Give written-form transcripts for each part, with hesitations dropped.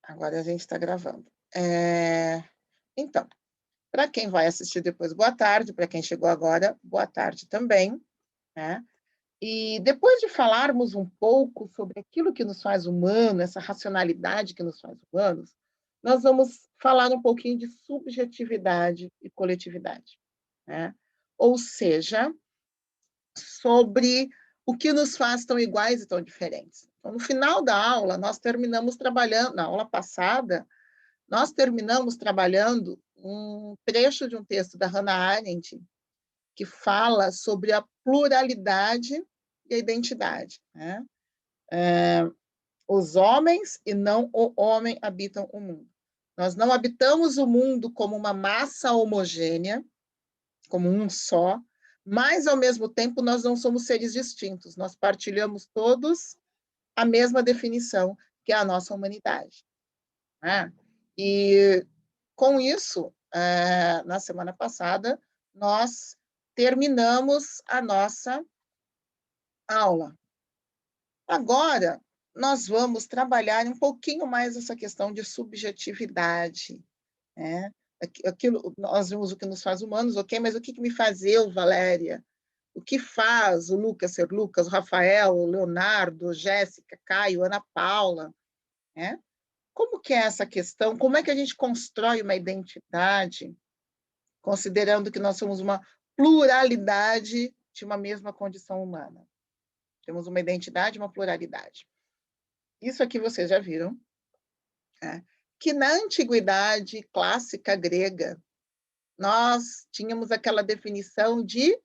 Agora a gente está gravando. Então, para quem vai assistir depois, boa tarde. Para quem chegou agora, boa tarde também, né? E depois de falarmos um pouco sobre aquilo que nos faz humano, essa racionalidade que nos faz humanos, nós vamos falar um pouquinho de subjetividade e coletividade, né? Ou seja, sobre o que nos faz tão iguais e tão diferentes. Então, no final da aula, nós terminamos trabalhando, na aula passada, nós terminamos trabalhando um trecho de um texto da Hannah Arendt, que fala sobre a pluralidade e a identidade, né? Os homens e não o homem habitam o mundo. Nós não habitamos o mundo como uma massa homogênea, como um só, mas, ao mesmo tempo, nós não somos seres distintos. Nós partilhamos todos a mesma definição, que é a nossa humanidade, né? E, com isso, na semana passada, nós terminamos a nossa aula. Agora, nós vamos trabalhar um pouquinho mais essa questão de subjetividade, né? Aquilo, nós vimos o que nos faz humanos, ok, mas o que me faz eu, Valéria? O que faz o Lucas ser Lucas, o Rafael, o Leonardo, Jéssica, Caio, Ana Paula, né? Como que é essa questão? Como é que a gente constrói uma identidade, considerando que nós somos uma pluralidade de uma mesma condição humana? Temos uma identidade e uma pluralidade. Isso aqui vocês já viram, né? Que na antiguidade clássica grega, nós tínhamos aquela definição de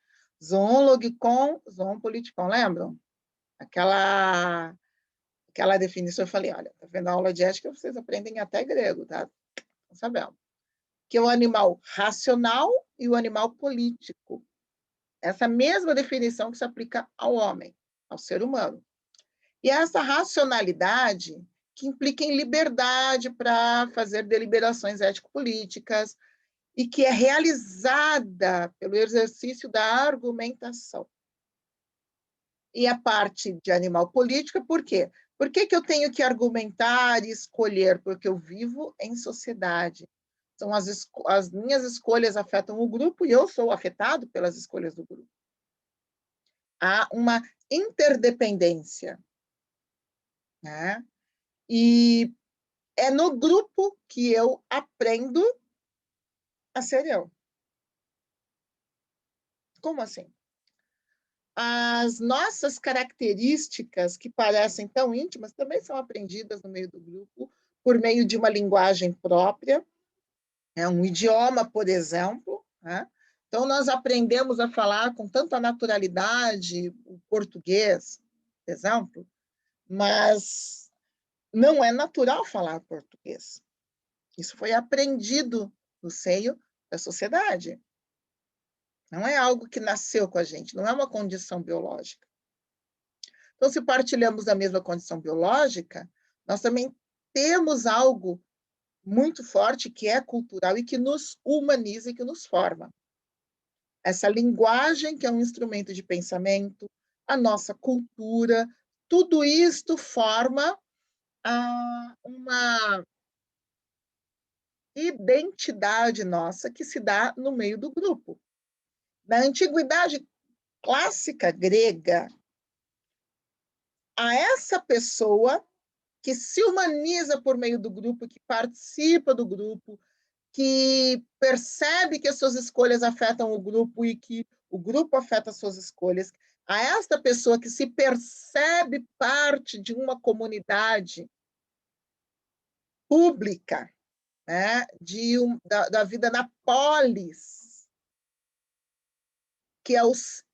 zoon logikon, zoon politikon, lembram? Aquela definição, eu falei, olha, tá vendo a aula de ética, vocês aprendem até grego, tá? Não sabemos. Que é o animal racional e o animal político. Essa mesma definição que se aplica ao homem, ao ser humano. E essa racionalidade que implica em liberdade para fazer deliberações ético-políticas e que é realizada pelo exercício da argumentação. E a parte de animal política, por quê? Por que eu tenho que argumentar e escolher? Porque eu vivo em sociedade. Então, as minhas escolhas afetam o grupo e eu sou afetado pelas escolhas do grupo. Há uma interdependência, né? E é no grupo que eu aprendo a ser eu. Como assim? As nossas características, que parecem tão íntimas, também são aprendidas no meio do grupo, por meio de uma linguagem própria, um idioma, por exemplo, né? Então, nós aprendemos a falar com tanta naturalidade o português, por exemplo, mas não é natural falar português. Isso foi aprendido no seio da sociedade. Não é algo que nasceu com a gente, não é uma condição biológica. Então, se partilhamos da mesma condição biológica, nós também temos algo muito forte que é cultural e que nos humaniza e que nos forma. Essa linguagem, que é um instrumento de pensamento, a nossa cultura, tudo isto forma uma identidade nossa que se dá no meio do grupo. Na antiguidade clássica grega, a essa pessoa que se humaniza por meio do grupo, que participa do grupo, que percebe que as suas escolhas afetam o grupo e que o grupo afeta as suas escolhas, a esta pessoa que se percebe parte de uma comunidade pública, né, da vida na polis, que é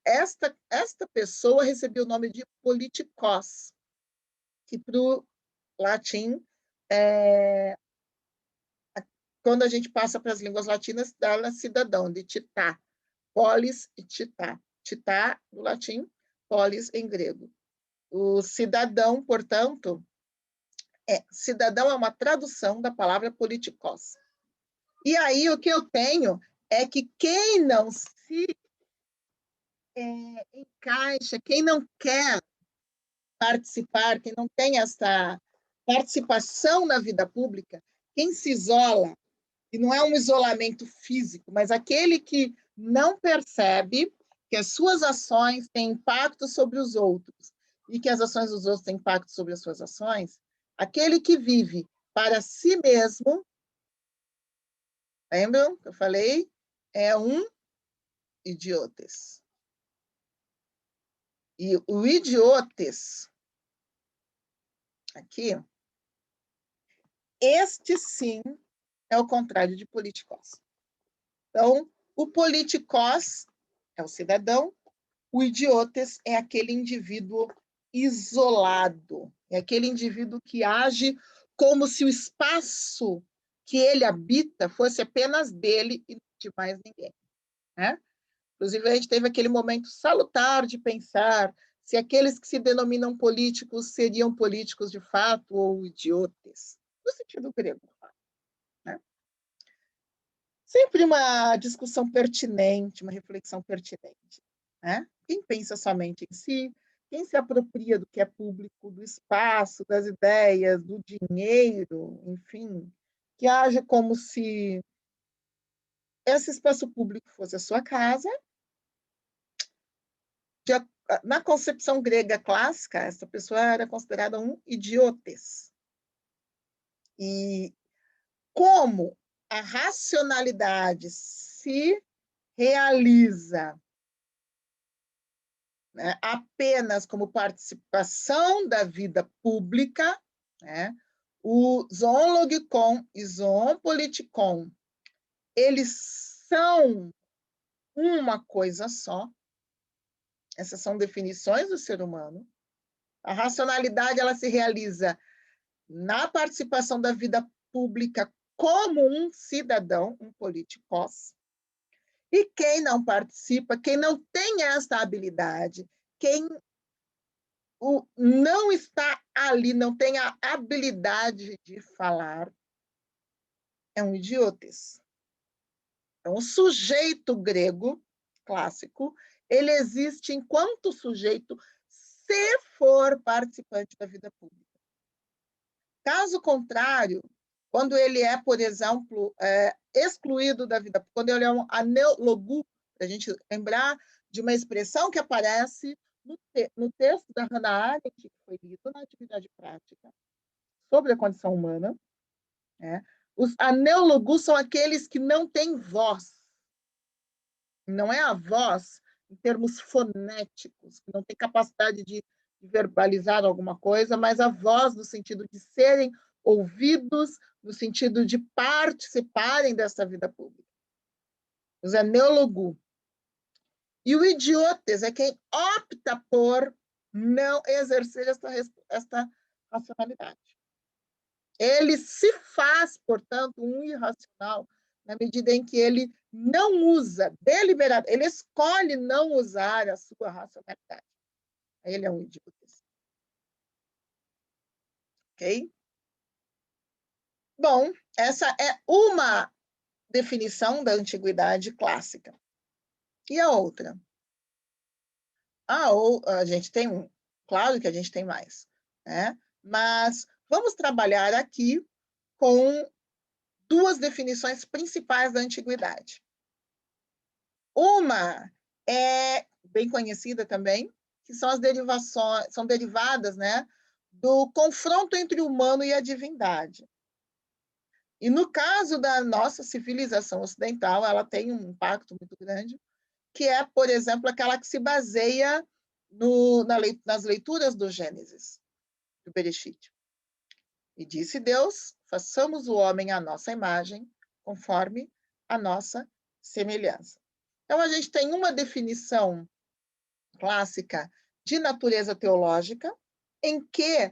esta pessoa recebeu o nome de politikos, que para o latim, quando a gente passa para as línguas latinas, dá cidadão, de titá, polis e titá. Titá, do latim, polis em grego. O cidadão, portanto, cidadão é uma tradução da palavra politikos. E aí o que eu tenho é que quem não se encaixa, quem não quer participar, quem não tem participação na vida pública, quem se isola, e não é um isolamento físico, mas aquele que não percebe que as suas ações têm impacto sobre os outros e que as ações dos outros têm impacto sobre as suas ações, aquele que vive para si mesmo, lembram que eu falei? É um idiotes. E o idiotes, aqui, este sim é o contrário de politikos. Então, o politikos é o cidadão, o idiotes é aquele indivíduo isolado, é aquele indivíduo que age como se o espaço que ele habita fosse apenas dele e de mais ninguém, né? Inclusive, a gente teve aquele momento salutar de pensar se aqueles que se denominam políticos seriam políticos de fato ou idiotes, no sentido grego, né? Sempre uma discussão pertinente, uma reflexão pertinente, né? Quem pensa somente em si, quem se apropria do que é público, do espaço, das ideias, do dinheiro, enfim, que age como se esse espaço público fosse a sua casa. Na concepção grega clássica, essa pessoa era considerada um idiotes. E como a racionalidade se realiza, né, apenas como participação da vida pública, né, o zoologicon e zoopoliticon, eles são uma coisa só. Essas são definições do ser humano. A racionalidade ela se realiza na participação da vida pública como um cidadão, um politikos. E quem não participa, quem não tem essa habilidade, quem não está ali, não tem a habilidade de falar, é um idiotes. Então, o sujeito grego clássico, ele existe enquanto sujeito se for participante da vida pública. Caso contrário, quando ele é, por exemplo, excluído da vida, quando ele é um aneologu, para a gente lembrar de uma expressão que aparece no texto da Hannah Arendt, que foi lido na atividade prática, sobre a condição humana, né? Os aneologus são aqueles que não têm voz. Não é a voz em termos fonéticos, que não tem capacidade de verbalizar alguma coisa, mas a voz no sentido de serem ouvidos, no sentido de participarem dessa vida pública. Os aneologu. E o idiotes é quem opta por não exercer esta racionalidade. Ele se faz, portanto, um irracional na medida em que ele não usa deliberadamente, ele escolhe não usar a sua racionalidade. Ele é um idiota. Ok? Bom, essa é uma definição da antiguidade clássica. E a outra? A gente tem um, claro que a gente tem mais, né? Mas vamos trabalhar aqui com duas definições principais da antiguidade. Uma é bem conhecida também, que são as derivações, são derivadas, né, do confronto entre o humano e a divindade. E no caso da nossa civilização ocidental, ela tem um impacto muito grande, que é, por exemplo, aquela que se baseia nas leituras do Gênesis, do Bereshit. E disse Deus, façamos o homem à nossa imagem, conforme a nossa semelhança. Então, a gente tem uma definição clássica de natureza teológica, em que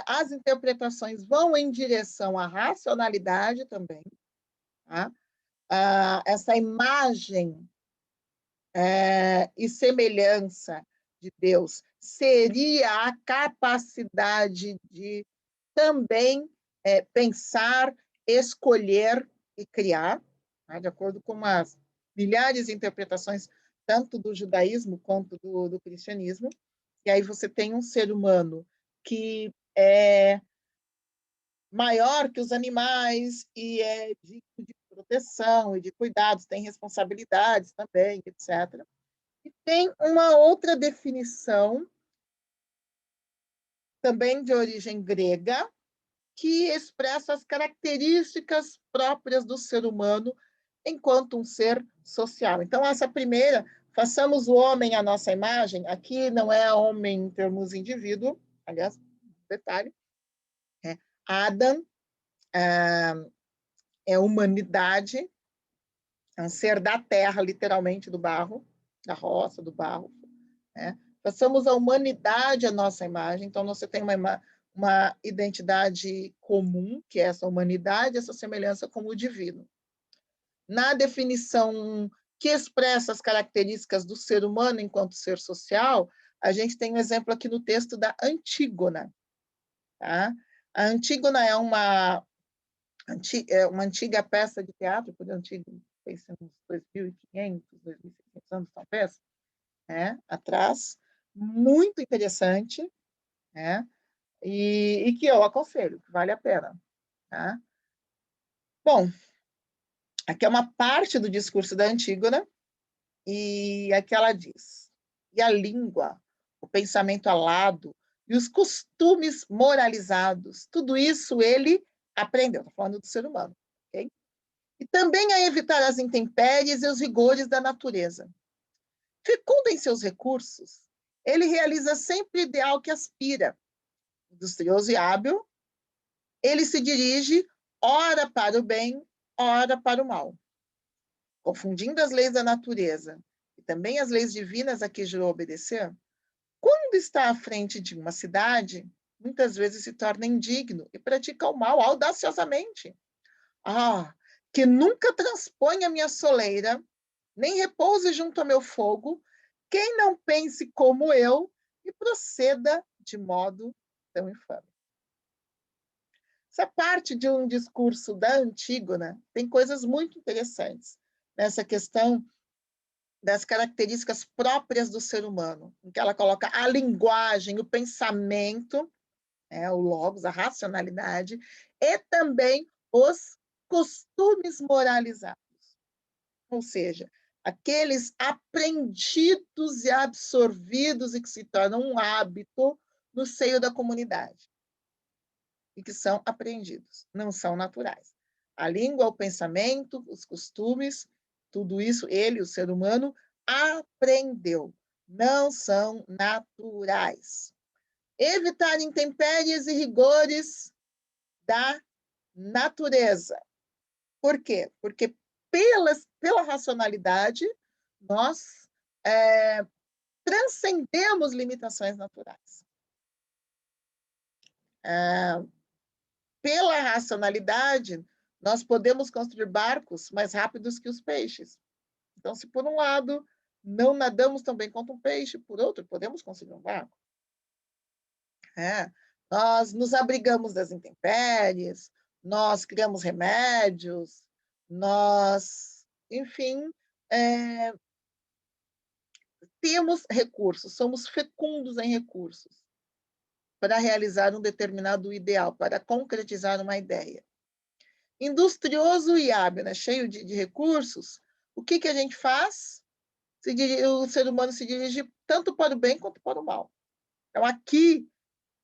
as interpretações vão em direção à racionalidade também. Tá? Essa imagem e semelhança de Deus seria a capacidade de também pensar, escolher e criar, tá? De acordo com as milhares de interpretações, tanto do judaísmo quanto do cristianismo. E aí você tem um ser humano que é maior que os animais e é digno de proteção e de cuidados, tem responsabilidades também, etc. E tem uma outra definição, também de origem grega, que expressa as características próprias do ser humano enquanto um ser social. Então, essa primeira, façamos o homem à nossa imagem, aqui não é homem em termos indivíduo, aliás, detalhe, é Adam, é humanidade, é um ser da terra, literalmente, do barro, da roça, do barro. Né? Façamos a humanidade à nossa imagem, então você tem uma identidade comum, que é essa humanidade, essa semelhança com o divino. Na definição que expressa as características do ser humano enquanto ser social, a gente tem um exemplo aqui no texto da Antígona. Tá? A Antígona é uma antiga peça de teatro, por antigo, tem uns 2.500, 2.600 anos, talvez, né? Atrás, muito interessante, né? E que eu aconselho, que vale a pena. Tá? Bom, aqui é uma parte do discurso da Antígona, e aqui ela diz: e a língua, o pensamento alado e os costumes moralizados, tudo isso ele aprendeu, estou falando do ser humano, ok? E também a evitar as intempéries e os rigores da natureza. Fecundo em seus recursos, ele realiza sempre o ideal que aspira. Industrioso e hábil, ele se dirige ora para o bem, ora para o mal. Confundindo as leis da natureza e também as leis divinas a que jurou obedecer, quando está à frente de uma cidade, muitas vezes se torna indigno e pratica o mal audaciosamente. Ah, que nunca transponha minha soleira, nem repouse junto ao meu fogo, quem não pense como eu e proceda de modo tão infame. Essa parte de um discurso da Antígona tem coisas muito interessantes nessa questão das características próprias do ser humano, em que ela coloca a linguagem, o pensamento, o logos, a racionalidade, e também os costumes moralizados. Ou seja, aqueles aprendidos e absorvidos e que se tornam um hábito no seio da comunidade e que são aprendidos, não são naturais. A língua, o pensamento, os costumes, tudo isso ele, o ser humano, aprendeu, não são naturais. Evitar intempéries e rigores da natureza. Por quê? Porque pela racionalidade, nós transcendemos limitações naturais. Pela racionalidade, nós podemos construir barcos mais rápidos que os peixes. Então, se por um lado não nadamos tão bem quanto um peixe, por outro, podemos construir um barco. Nós nos abrigamos das intempéries, nós criamos remédios, nós, enfim, temos recursos, somos fecundos em recursos para realizar um determinado ideal, para concretizar uma ideia. Industrioso e hábil, né? Cheio de recursos, o que a gente faz? O ser humano se dirige tanto para o bem quanto para o mal. Então, aqui,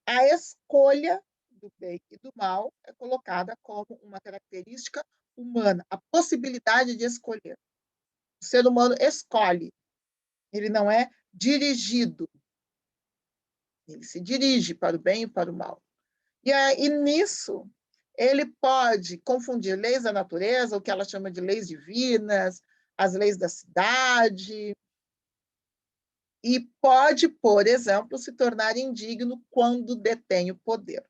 a escolha do bem e do mal é colocada como uma característica humana, a possibilidade de escolher. O ser humano escolhe, ele não é dirigido, ele se dirige para o bem e para o mal. E nisso, ele pode confundir leis da natureza, o que ela chama de leis divinas, as leis da cidade, e pode, por exemplo, se tornar indigno quando detém o poder.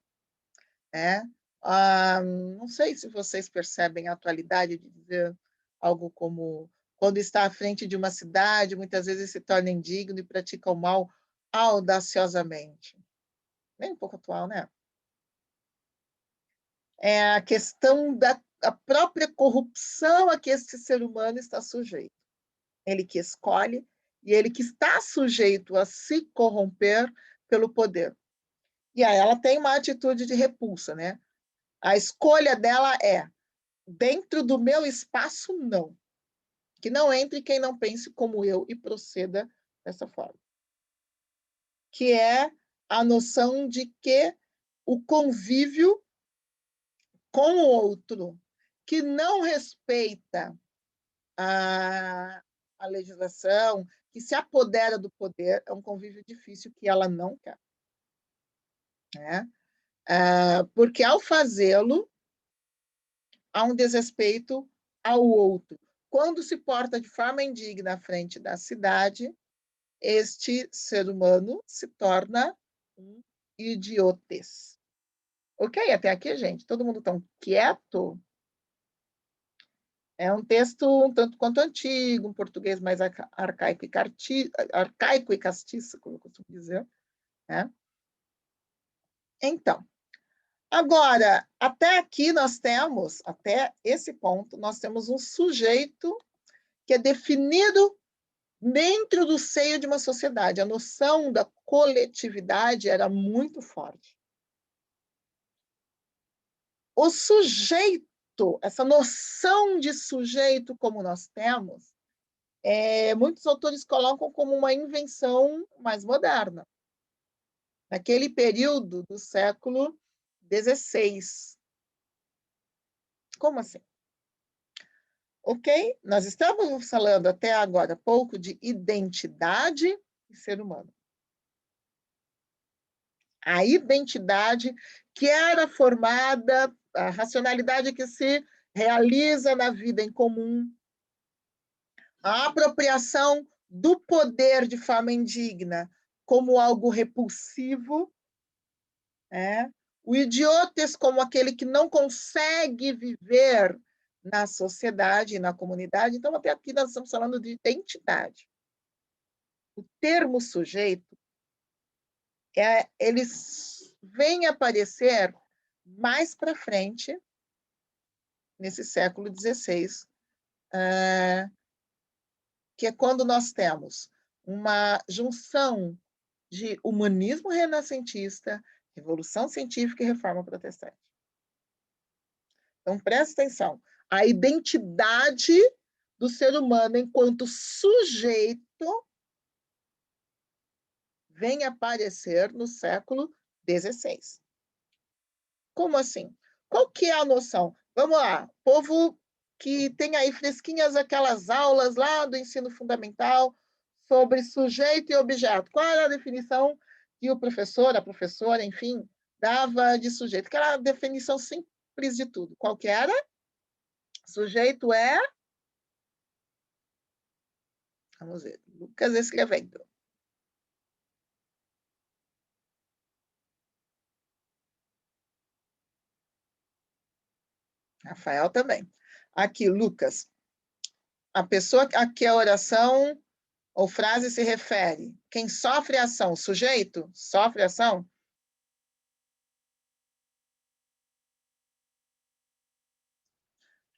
Não sei se vocês percebem a atualidade de dizer algo como quando está à frente de uma cidade, muitas vezes se torna indigno e pratica o mal audaciosamente. Nem um pouco atual, né? É a questão da a própria corrupção a que esse ser humano está sujeito. Ele que escolhe e ele que está sujeito a se corromper pelo poder. E aí ela tem uma atitude de repulsa, né? A escolha dela é, dentro do meu espaço, não. Que não entre quem não pense como eu e proceda dessa forma. Que é a noção de que o convívio com o outro, que não respeita a legislação, que se apodera do poder, é um convívio difícil que ela não quer. Né? Porque, ao fazê-lo, há um desrespeito ao outro. Quando se porta de forma indigna à frente da cidade, este ser humano se torna um idiotes. Ok? Até aqui, gente? Todo mundo tão quieto? É um texto um tanto quanto antigo, um português mais arcaico e castiço, como eu costumo dizer. Né? Então, agora, até aqui nós temos, até esse ponto, nós temos um sujeito que é definido dentro do seio de uma sociedade. A noção da coletividade era muito forte. O sujeito, essa noção de sujeito como nós temos, muitos autores colocam como uma invenção mais moderna. Naquele período do século XVI. Como assim? Ok? Nós estamos falando até agora pouco de identidade e ser humano. A identidade que era formada, a racionalidade que se realiza na vida em comum, a apropriação do poder de forma indigna como algo repulsivo, o idiotes como aquele que não consegue viver na sociedade, na comunidade. Então, até aqui nós estamos falando de identidade. O termo sujeito, eles vêm aparecer mais para frente, nesse século XVI, que é quando nós temos uma junção de humanismo renascentista, revolução científica e reforma protestante. Então, presta atenção. A identidade do ser humano enquanto sujeito vem aparecer no século XVI. Como assim? Qual que é a noção? Vamos lá, povo que tem aí fresquinhas aquelas aulas lá do ensino fundamental sobre sujeito e objeto. Qual era a definição que o professor, a professora, enfim, dava de sujeito? Que era a definição simples de tudo. Qual que era? Sujeito é... Vamos ver. Lucas escrevendo. Rafael também. Aqui, Lucas. A pessoa a que a oração ou frase se refere. Quem sofre a ação, sujeito, sofre a ação.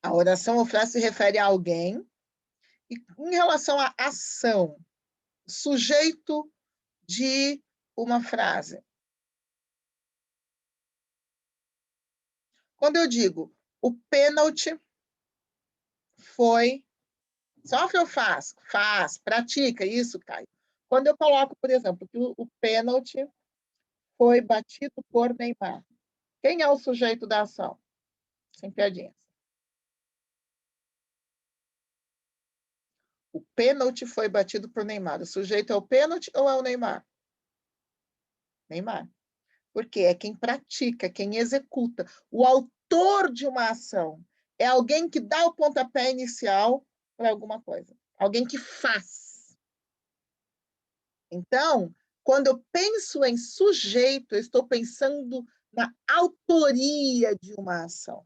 A oração ou frase se refere a alguém. E em relação à ação, sujeito de uma frase. Quando eu digo o pênalti foi... Sofre ou faz? Faz, pratica, isso, Caio. Quando eu coloco, por exemplo, que o pênalti foi batido por Neymar. Quem é o sujeito da ação? Sem piadinhas. O pênalti foi batido por Neymar. O sujeito é o pênalti ou é o Neymar? Neymar. Porque é quem pratica, quem executa. O autor de uma ação é alguém que dá o pontapé inicial para alguma coisa. Alguém que faz. Então, quando eu penso em sujeito, eu estou pensando na autoria de uma ação.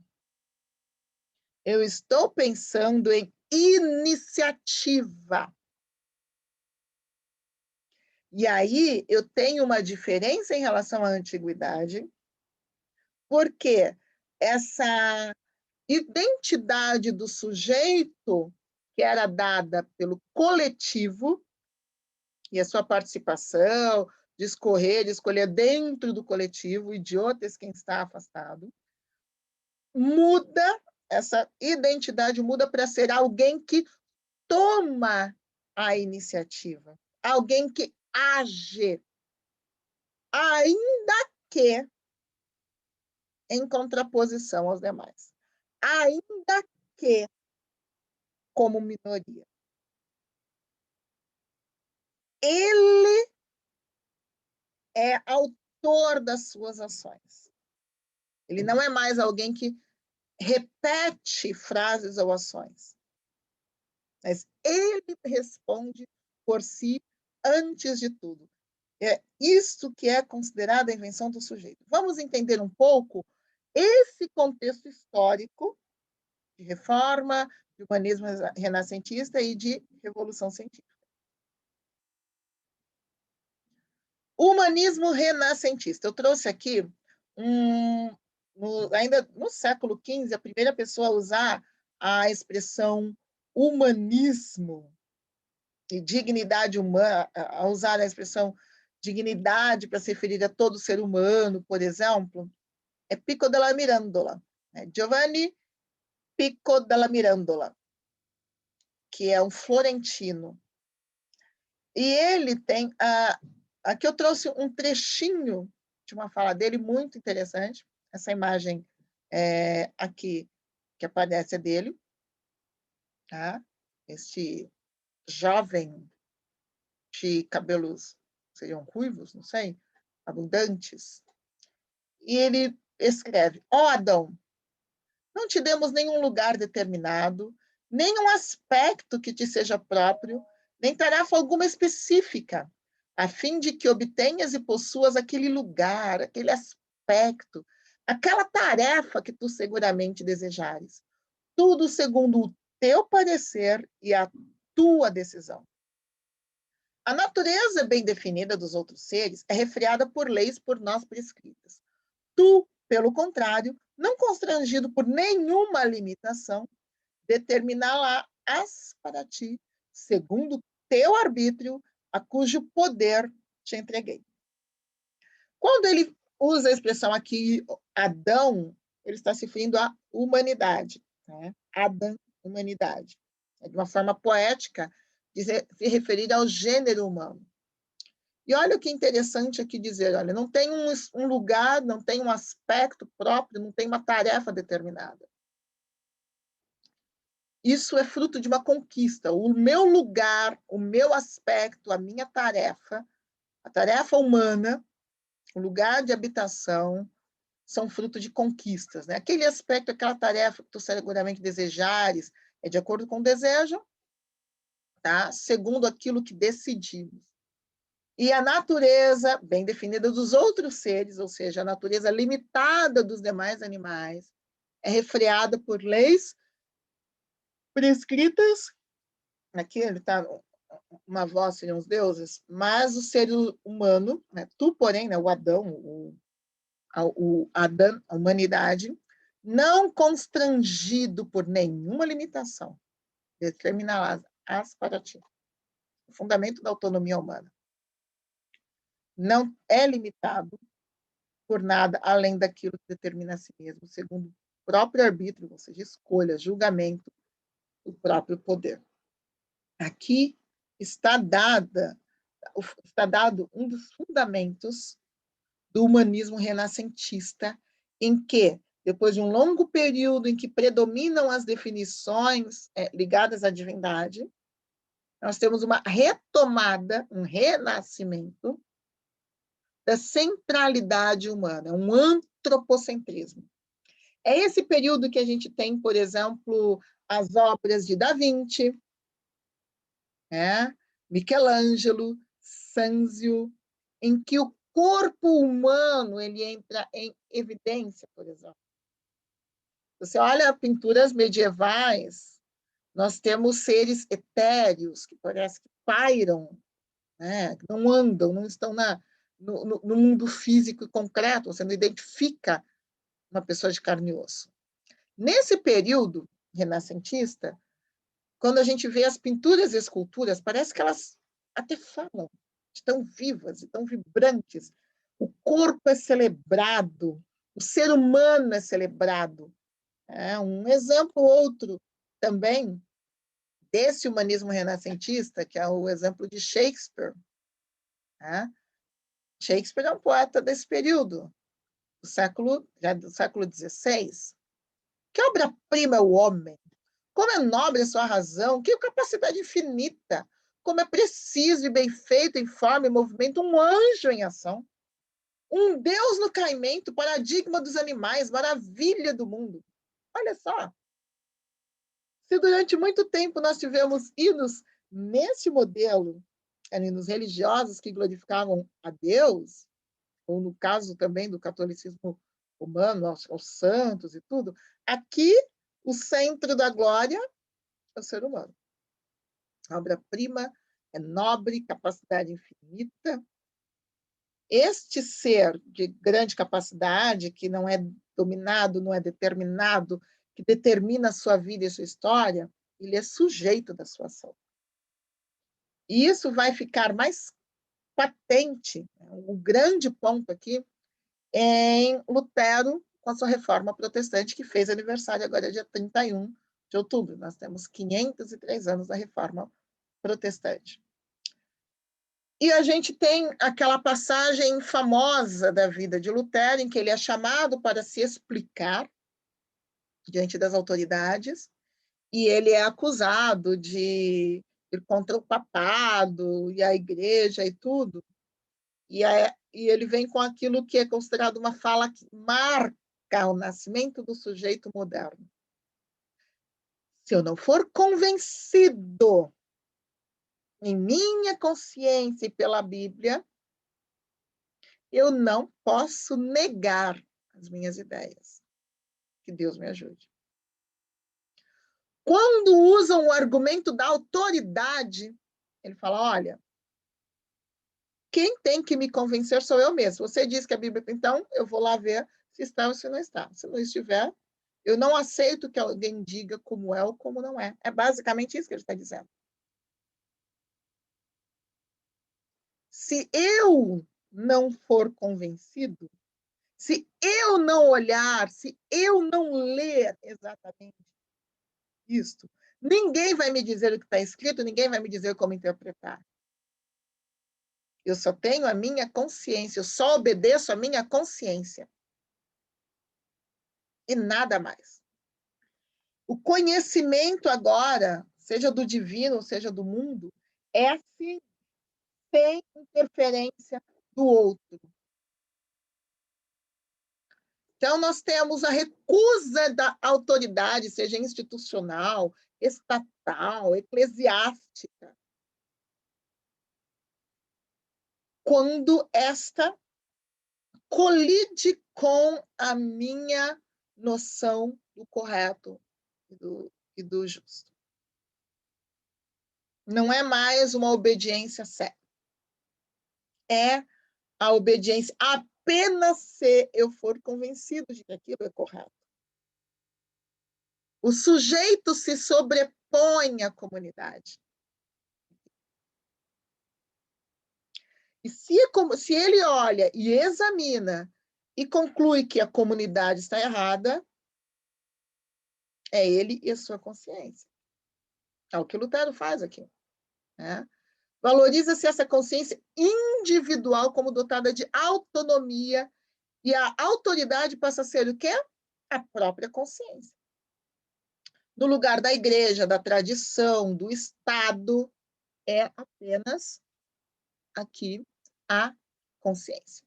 Eu estou pensando em iniciativa. E aí eu tenho uma diferença em relação à antiguidade, porque essa identidade do sujeito, que era dada pelo coletivo, e a sua participação, de escolher dentro do coletivo, idiotas quem está afastado, muda, essa identidade muda para ser alguém que toma a iniciativa, alguém que age, ainda que em contraposição aos demais, ainda que como minoria. Ele é autor das suas ações. Ele não é mais alguém que repete frases ou ações, mas ele responde por si antes de tudo. É isto que é considerado a invenção do sujeito. Vamos entender um pouco esse contexto histórico de reforma, de humanismo renascentista e de revolução científica. Humanismo renascentista. Eu trouxe aqui, ainda no século XV, a primeira pessoa a usar a expressão humanismo e dignidade humana, a usar a expressão dignidade para se referir a todo ser humano, por exemplo, é Pico della Mirandola, né? Giovanni Pico della Mirandola, que é um florentino. E ele tem... aqui eu trouxe um trechinho de uma fala dele muito interessante. Essa imagem aqui que aparece é dele. Tá? Este jovem de cabelos, seriam ruivos, não sei, abundantes. E ele escreve: ó Adão, não te demos nenhum lugar determinado, nenhum aspecto que te seja próprio, nem tarefa alguma específica, a fim de que obtenhas e possuas aquele lugar, aquele aspecto, aquela tarefa que tu seguramente desejares. Tudo segundo o teu parecer e a tua decisão. A natureza bem definida dos outros seres é refreada por leis por nós prescritas. Tu, pelo contrário, não constrangido por nenhuma limitação, determiná-las para ti, segundo teu arbítrio, a cujo poder te entreguei. Quando ele usa a expressão aqui, Adão, ele está se referindo à humanidade. Né? Adão, humanidade. É de uma forma poética de se referir ao gênero humano. E olha o que interessante aqui dizer, olha, não tem um lugar, não tem um aspecto próprio, não tem uma tarefa determinada. Isso é fruto de uma conquista. O meu lugar, o meu aspecto, a minha tarefa, a tarefa humana, o lugar de habitação, são fruto de conquistas. Né? Aquele aspecto, aquela tarefa que tu seguramente desejares, é de acordo com o desejo, tá? Segundo aquilo que decidimos. E a natureza bem definida dos outros seres, ou seja, a natureza limitada dos demais animais, é refreada por leis prescritas. Aqui ele está uma voz seriam os deuses, mas o ser humano, né, tu, porém, né, o Adão, o Adão, a humanidade, não constrangido por nenhuma limitação, determiná-las para ti. O fundamento da autonomia humana. Não é limitado por nada além daquilo que determina a si mesmo, segundo o próprio arbítrio, ou seja, escolha, julgamento, o próprio poder. Aqui está dado um dos fundamentos do humanismo renascentista, em que, depois de um longo período em que predominam as definições ligadas à divindade, nós temos uma retomada, um renascimento da centralidade humana, um antropocentrismo. É esse período que a gente tem, por exemplo, as obras de Da Vinci, Michelangelo, Sanzio, em que o corpo humano ele entra em evidência, por exemplo. Você olha pinturas medievais, nós temos seres etéreos que parece que pairam, né? Não andam, não estão no mundo físico e concreto, você não identifica uma pessoa de carne e osso. Nesse período renascentista, quando a gente vê as pinturas e esculturas, parece que elas até falam, estão vivas, estão vibrantes. O corpo é celebrado, o ser humano é celebrado. Um exemplo outro também desse humanismo renascentista, que é o exemplo de Shakespeare. Shakespeare é um poeta desse período, já do século XVI. Que obra-prima é o homem! Como é nobre a sua razão, que capacidade infinita! Como é preciso e bem feito em forma e movimento um anjo em ação! Um Deus no caimento, paradigma dos animais, maravilha do mundo. Olha só, se durante muito tempo nós tivemos hinos nesse modelo, hinos religiosos que glorificavam a Deus, ou no caso também do catolicismo romano, aos santos e tudo, aqui o centro da glória é o ser humano. A obra-prima é nobre, capacidade infinita. Este ser de grande capacidade, que não é dominado, não é determinado, que determina a sua vida e a sua história, ele é sujeito da sua ação. E isso vai ficar mais patente, o grande ponto aqui, em Lutero, com a sua reforma protestante, que fez aniversário agora dia 31 de outubro. Nós temos 503 anos da reforma protestante. E a gente tem aquela passagem famosa da vida de Lutero, em que ele é chamado para se explicar diante das autoridades, e ele é acusado de ir contra o papado e a igreja e tudo. E ele vem com aquilo que é considerado uma fala que marca o nascimento do sujeito moderno. Se eu não for convencido em minha consciência e pela Bíblia, eu não posso negar as minhas ideias. Que Deus me ajude. Quando usam o argumento da autoridade, ele fala, olha, quem tem que me convencer sou eu mesmo. Você diz que a Bíblia, então, eu vou lá ver se está ou se não está. Se não estiver, eu não aceito que alguém diga como é ou como não é. É basicamente isso que ele está dizendo. Se eu não for convencido, se eu não olhar, se eu não ler exatamente isto, ninguém vai me dizer o que está escrito, ninguém vai me dizer como interpretar. Eu só tenho a minha consciência, eu só obedeço a minha consciência. E nada mais. O conhecimento agora, seja do divino, seja do mundo, é assim, sem interferência do outro. Então, nós temos a recusa da autoridade, seja institucional, estatal, eclesiástica, quando esta colide com a minha noção do correto e do justo. Não é mais uma obediência cega. É a obediência apenas se eu for convencido de que aquilo é correto. O sujeito se sobrepõe à comunidade. E se ele olha e examina e conclui que a comunidade está errada, é ele e a sua consciência. É o que Lutero faz aqui. Né? Valoriza-se essa consciência individual como dotada de autonomia e a autoridade passa a ser o quê? A própria consciência. No lugar da igreja, da tradição, do Estado, é apenas aqui a consciência.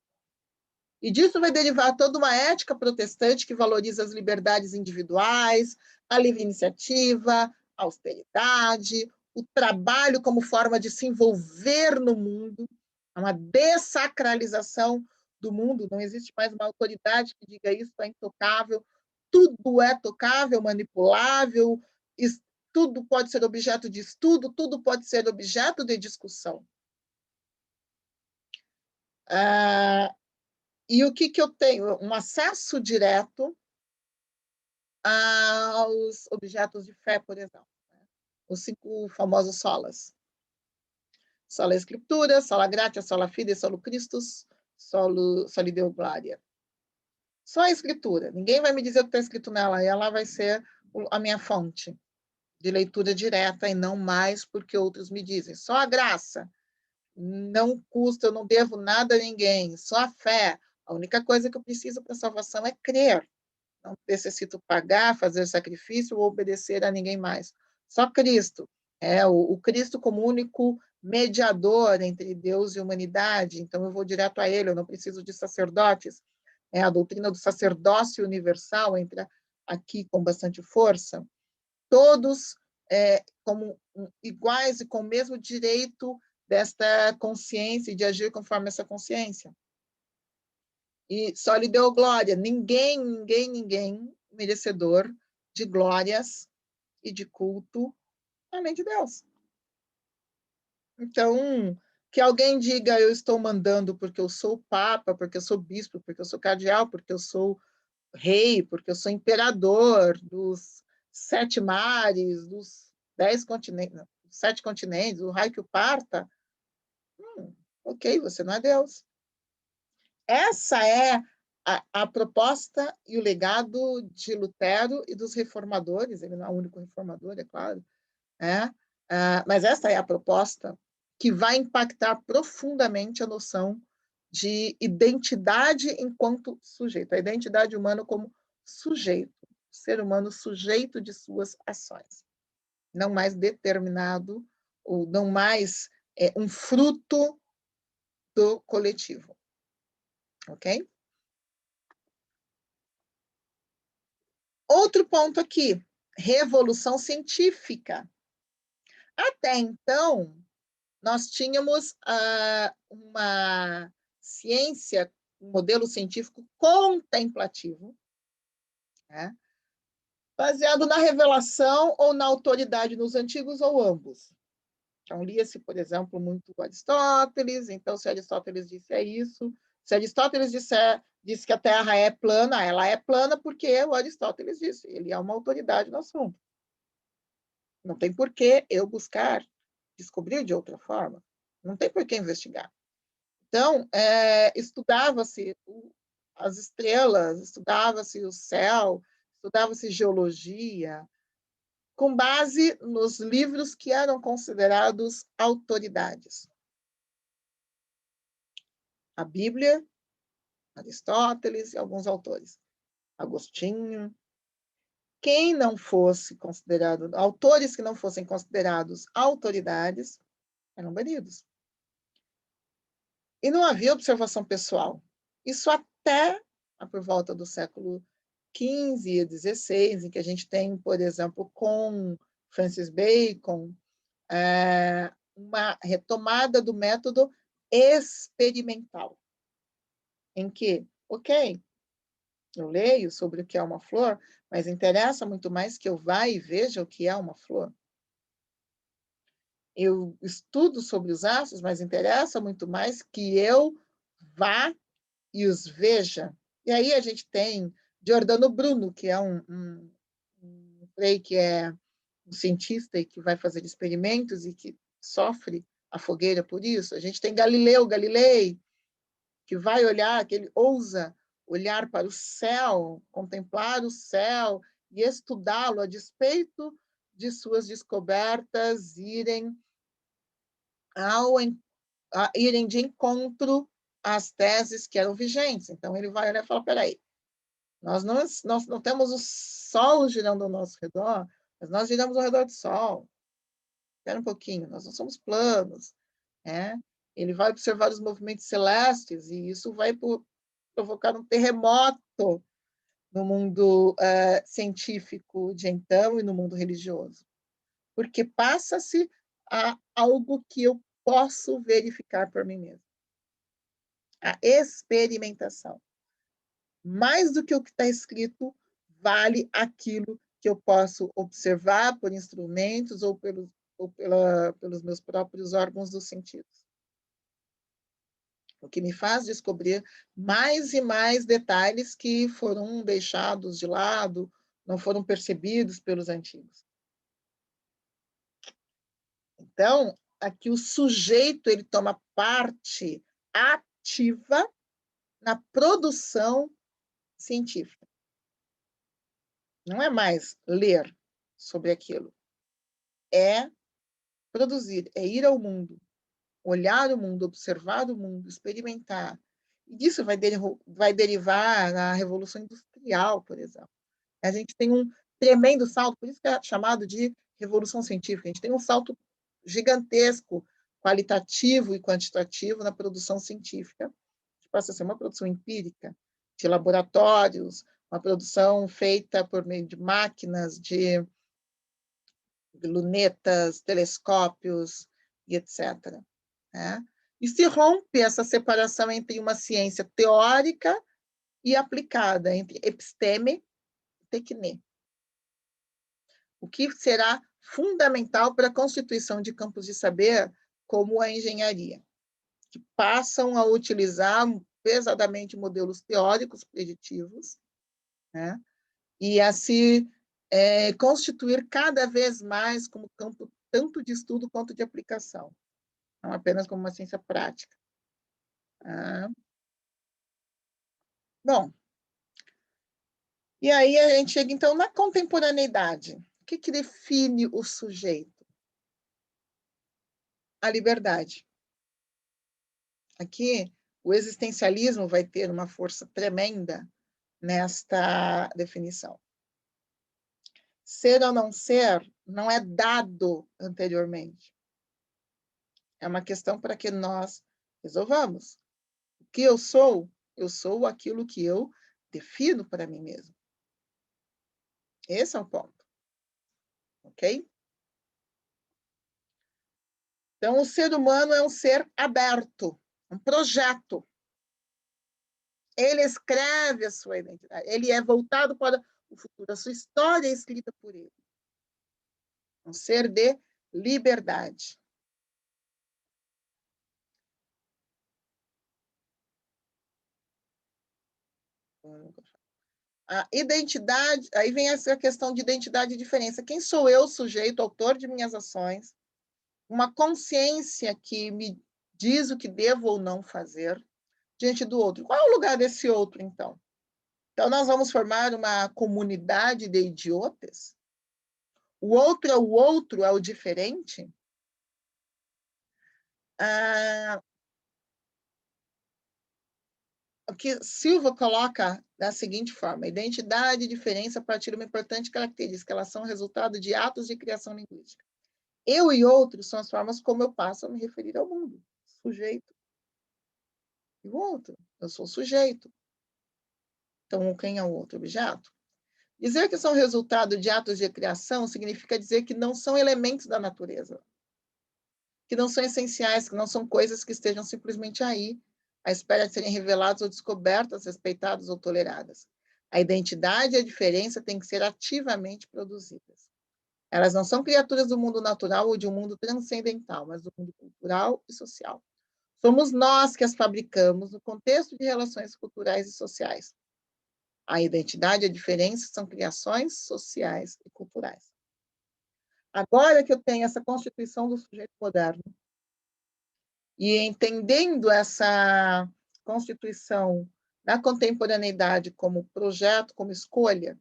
E disso vai derivar toda uma ética protestante que valoriza as liberdades individuais, a livre iniciativa, a austeridade, o trabalho como forma de se envolver no mundo, uma dessacralização do mundo, não existe mais uma autoridade que diga isso é intocável, tudo é tocável, manipulável, tudo pode ser objeto de estudo, tudo pode ser objeto de discussão. E o que eu tenho? Um acesso direto aos objetos de fé, por exemplo. Os 5 famosos solas. Sola Escritura, sola gratia, sola fide, solo Christus, soli Deo gloria. Só a escritura. Ninguém vai me dizer o que está escrito nela, e ela vai ser a minha fonte de leitura direta e não mais porque outros me dizem. Só a graça. Não custa, eu não devo nada a ninguém. Só a fé. A única coisa que eu preciso para a salvação é crer. Não necessito pagar, fazer sacrifício ou obedecer a ninguém mais. Só Cristo. É o Cristo como único mediador entre Deus e humanidade. Então eu vou direto a ele, eu não preciso de sacerdotes. É a doutrina do sacerdócio universal entra aqui com bastante força. Todos como iguais e com o mesmo direito desta consciência e de agir conforme essa consciência. E só lhe deu glória. Ninguém merecedor de glórias e de culto, além de Deus. Então, que alguém diga, eu estou mandando porque eu sou papa, porque eu sou bispo, porque eu sou cardeal, porque eu sou rei, porque eu sou imperador dos 7 mares, dos 10 continentes, 7 continentes, o raio que o parta, ok, você não é Deus. Essa é a proposta e o legado de Lutero e dos reformadores, ele não é o único reformador, é claro, mas essa é a proposta que vai impactar profundamente a noção de identidade enquanto sujeito, a identidade humana como sujeito, ser humano sujeito de suas ações, não mais determinado, ou não mais um fruto do coletivo. Ok? Outro ponto aqui, revolução científica. Até então, nós tínhamos uma ciência, um modelo científico contemplativo, né? Baseado na revelação ou na autoridade nos antigos, ou ambos. Então, lia-se, por exemplo, muito Aristóteles, então, se Aristóteles disse isso, se Aristóteles disse que a Terra é plana, ela é plana porque o Aristóteles disse, ele é uma autoridade no assunto. Não tem por que eu buscar descobrir de outra forma, não tem por que investigar. Então, estudava-se as estrelas, estudava-se o céu, estudava-se geologia, com base nos livros que eram considerados autoridades. A Bíblia, Aristóteles e alguns autores. Agostinho. Quem não fosse considerado, autores que não fossem considerados autoridades, eram banidos. E não havia observação pessoal. Isso até por volta do século XV e XVI, em que a gente tem, por exemplo, com Francis Bacon, uma retomada do método experimental, em que, ok, eu leio sobre o que é uma flor, mas interessa muito mais que eu vá e veja o que é uma flor. Eu estudo sobre os astros, mas interessa muito mais que eu vá e os veja. E aí a gente tem Giordano Bruno, que é um frei que é um cientista e que vai fazer experimentos e que sofre a fogueira por isso. A gente tem Galileu Galilei, que vai olhar, que ele ousa olhar para o céu, contemplar o céu e estudá-lo a despeito de suas descobertas irem de encontro às teses que eram vigentes. Então, ele vai olhar e fala, peraí, nós não temos o Sol girando ao nosso redor, mas nós giramos ao redor do Sol. Espera um pouquinho, nós não somos planos. Ele vai observar os movimentos celestes e isso vai provocar um terremoto no mundo científico de então e no mundo religioso. Porque passa-se a algo que eu posso verificar por mim mesmo. A experimentação. Mais do que o que está escrito, vale aquilo que eu posso observar por instrumentos ou pelos meus próprios órgãos dos sentidos. O que me faz descobrir mais e mais detalhes que foram deixados de lado, não foram percebidos pelos antigos. Então, aqui o sujeito ele toma parte ativa na produção científica. Não é mais ler sobre aquilo. É produzir, é ir ao mundo, olhar o mundo, observar o mundo, experimentar. E disso vai derivar a Revolução Industrial, por exemplo. A gente tem um tremendo salto, por isso que é chamado de Revolução Científica. A gente tem um salto gigantesco, qualitativo e quantitativo na produção científica, que passa a ser uma produção empírica, de laboratórios, uma produção feita por meio de máquinas, de lunetas, telescópios e etc. Né? E se rompe essa separação entre uma ciência teórica e aplicada, entre episteme e tecne. O que será fundamental para a constituição de campos de saber, como a engenharia, que passam a utilizar pesadamente modelos teóricos preditivos, né? E a se constituir cada vez mais como campo tanto de estudo quanto de aplicação, não apenas como uma ciência prática. Bom, e aí a gente chega, então, na contemporaneidade. O que define o sujeito? A liberdade. Aqui, o existencialismo vai ter uma força tremenda nesta definição. Ser ou não ser não é dado anteriormente. É uma questão para que nós resolvamos. O que eu sou aquilo que eu defino para mim mesmo. Esse é o ponto. Ok? Então, o ser humano é um ser aberto, um projeto. Ele escreve a sua identidade. Ele é voltado para o futuro. A sua história é escrita por ele. Um ser de liberdade. A identidade, aí vem essa questão de identidade e diferença. Quem sou eu, sujeito, autor de minhas ações? Uma consciência que me diz o que devo ou não fazer diante do outro. Qual é o lugar desse outro, então? Então, nós vamos formar uma comunidade de idiotas? O outro é o diferente? O que Silva coloca da seguinte forma: identidade e diferença partir de uma importante característica, elas são resultado de atos de criação linguística. Eu e outros são as formas como eu passo a me referir ao mundo. Sujeito e o outro. Eu sou sujeito. Então, quem é o outro? Objeto. Dizer que são resultado de atos de criação significa dizer que não são elementos da natureza, que não são essenciais, que não são coisas que estejam simplesmente aí, à espera de serem reveladas ou descobertas, respeitadas ou toleradas. A identidade e a diferença têm que ser ativamente produzidas. Elas não são criaturas do mundo natural ou de um mundo transcendental, mas do mundo cultural e social. Somos nós que as fabricamos no contexto de relações culturais e sociais. A identidade e a diferença são criações sociais e culturais. Agora que eu tenho essa constituição do sujeito moderno, e entendendo essa constituição da contemporaneidade como projeto, como escolha,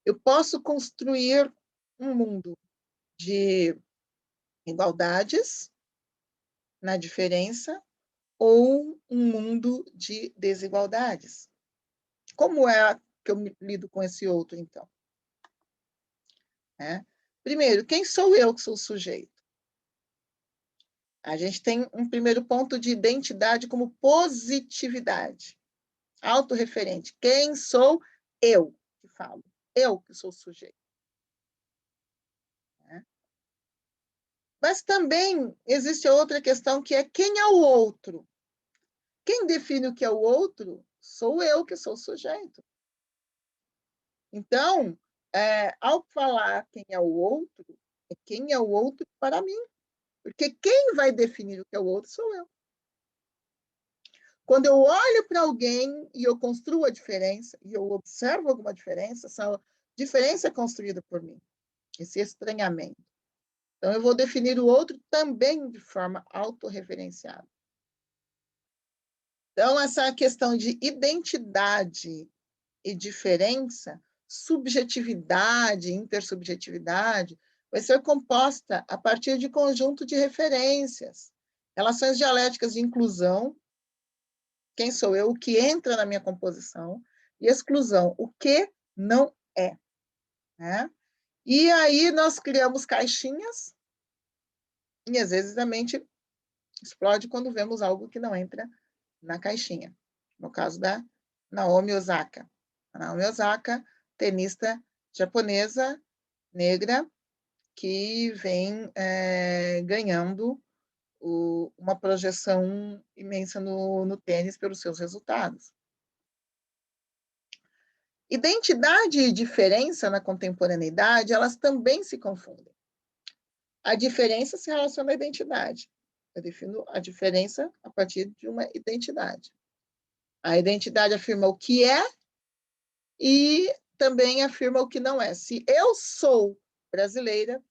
eu posso construir um mundo de igualdades na diferença ou um mundo de desigualdades. Como é que eu lido com esse outro, então? Primeiro, quem sou eu que sou o sujeito? A gente tem um primeiro ponto de identidade como positividade, autorreferente. Quem sou eu que falo? Eu que sou o sujeito. Mas também existe outra questão, que é quem é o outro? Quem define o que é o outro? Sou eu que sou o sujeito. Então, ao falar quem é o outro, é quem é o outro para mim. Porque quem vai definir o que é o outro sou eu. Quando eu olho para alguém e eu construo a diferença, e eu observo alguma diferença, essa diferença é construída por mim, esse estranhamento. Então, eu vou definir o outro também de forma autorreferenciada. Então, essa questão de identidade e diferença, subjetividade, intersubjetividade, vai ser composta a partir de conjunto de referências, relações dialéticas de inclusão, quem sou eu, o que entra na minha composição, e exclusão, o que não é. Né? E aí nós criamos caixinhas, e às vezes a mente explode quando vemos algo que não entra na caixinha. No caso da Naomi Osaka. A Naomi Osaka, tenista japonesa, negra, que vem ganhando uma projeção imensa no tênis pelos seus resultados. Identidade e diferença na contemporaneidade, elas também se confundem. A diferença se relaciona à identidade. Eu defino a diferença a partir de uma identidade. A identidade afirma o que é e também afirma o que não é. Se eu sou brasileira,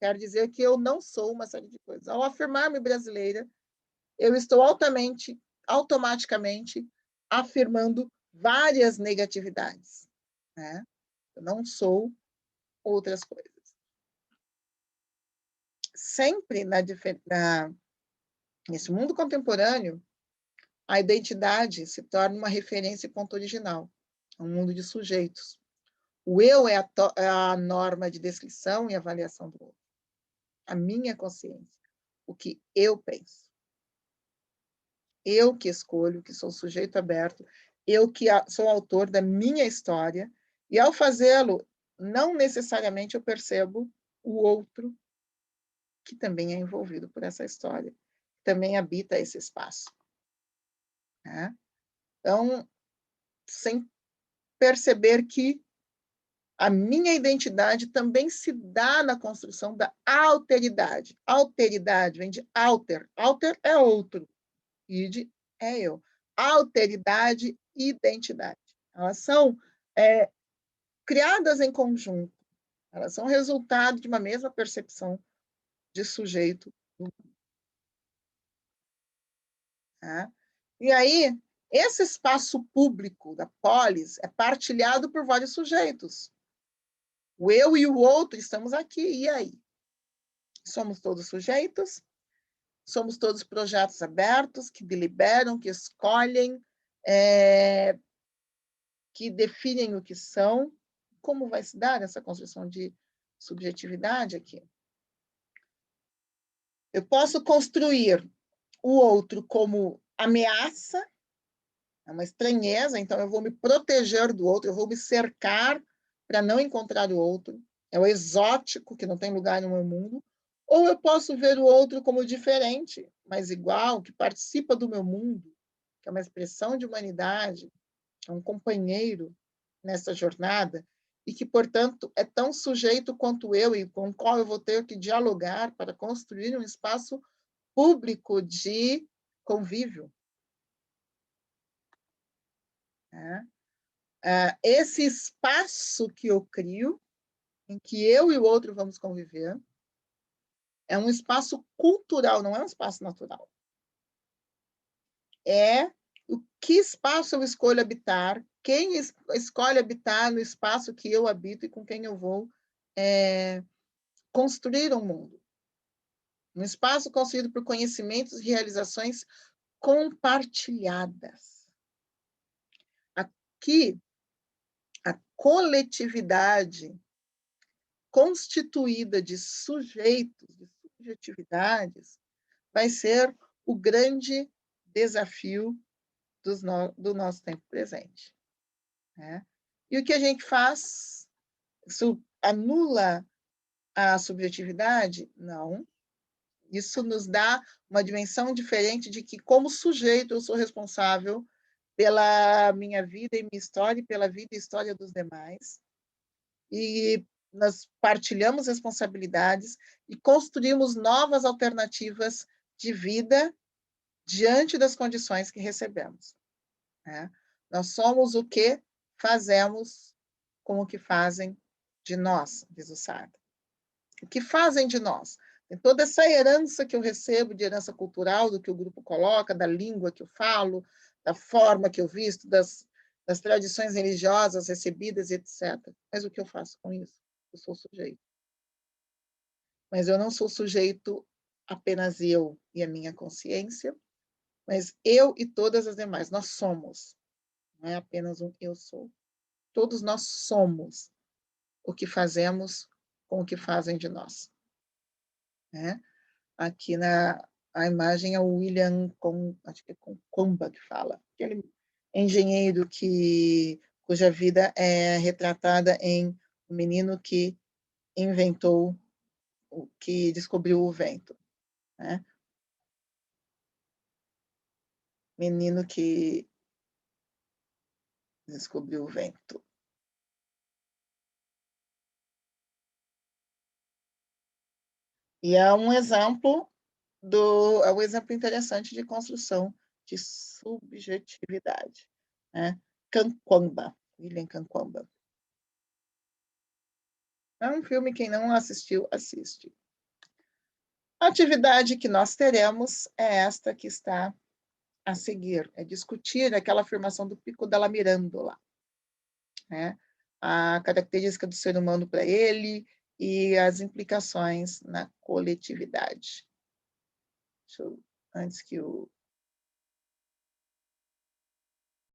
quer dizer que eu não sou uma série de coisas. Ao afirmar-me brasileira, eu estou automaticamente afirmando várias negatividades. Né? Eu não sou outras coisas. Sempre nesse mundo contemporâneo, a identidade se torna uma referência e ponto original. É um mundo de sujeitos. O eu é a norma de descrição e avaliação do outro. A minha consciência. O que eu penso. Eu que escolho, que sou sujeito aberto, eu que sou autor da minha história, e ao fazê-lo, não necessariamente eu percebo o outro que também é envolvido por essa história, também habita esse espaço. Né? Então, sem perceber que a minha identidade também se dá na construção da alteridade. Alteridade vem de alter. Alter é outro. Id é eu. Alteridade e identidade. Elas são criadas em conjunto. Elas são resultado de uma mesma percepção de sujeito. Tá? E aí, esse espaço público da polis é partilhado por vários sujeitos. O eu e o outro estamos aqui, e aí? Somos todos sujeitos, somos todos projetos abertos, que deliberam, que escolhem, que definem o que são. Como vai se dar essa construção de subjetividade aqui? Eu posso construir o outro como ameaça, é uma estranheza, então eu vou me proteger do outro, eu vou me cercar para não encontrar o outro. É o exótico que não tem lugar no meu mundo. Ou eu posso ver o outro como diferente, mas igual, que participa do meu mundo, que é uma expressão de humanidade, é um companheiro nessa jornada, e que, portanto, é tão sujeito quanto eu e com o qual eu vou ter que dialogar para construir um espaço público de convívio. Esse espaço que eu crio, em que eu e o outro vamos conviver, é um espaço cultural, não é um espaço natural. É o que espaço eu escolho habitar, quem escolhe habitar no espaço que eu habito e com quem eu vou construir um mundo. Um espaço construído por conhecimentos e realizações compartilhadas. Aqui, a coletividade constituída de sujeitos, de subjetividades, vai ser o grande desafio do nosso tempo presente. Né? E o que a gente faz? Isso anula a subjetividade? Não. Isso nos dá uma dimensão diferente de que, como sujeito, eu sou responsável pela minha vida e minha história, e pela vida e história dos demais. E nós partilhamos responsabilidades e construímos novas alternativas de vida diante das condições que recebemos. Né? Nós somos o que fazemos com o que fazem de nós, diz o Sartre. O que fazem de nós? Tem toda essa herança que eu recebo, de herança cultural, do que o grupo coloca, da língua que eu falo, da forma que eu visto, das das tradições religiosas recebidas, etc. Mas o que eu faço com isso? Eu sou sujeito. Mas eu não sou sujeito apenas eu e a minha consciência, mas eu e todas as demais. Nós somos. Não é apenas um eu sou. Todos nós somos o que fazemos com o que fazem de nós. Né? Aqui a imagem é o William, acho que é Comba que fala, aquele engenheiro cuja vida é retratada em um menino que inventou, que descobriu o vento. Né? Menino que descobriu o vento. E é um exemplo interessante de construção de subjetividade. Né? Kankwamba, William Kankwamba. É um filme, quem não assistiu, assiste. A atividade que nós teremos é esta que está a seguir, é discutir aquela afirmação do Pico della Mirandola, né? A característica do ser humano para ele e as implicações na coletividade. Antes que o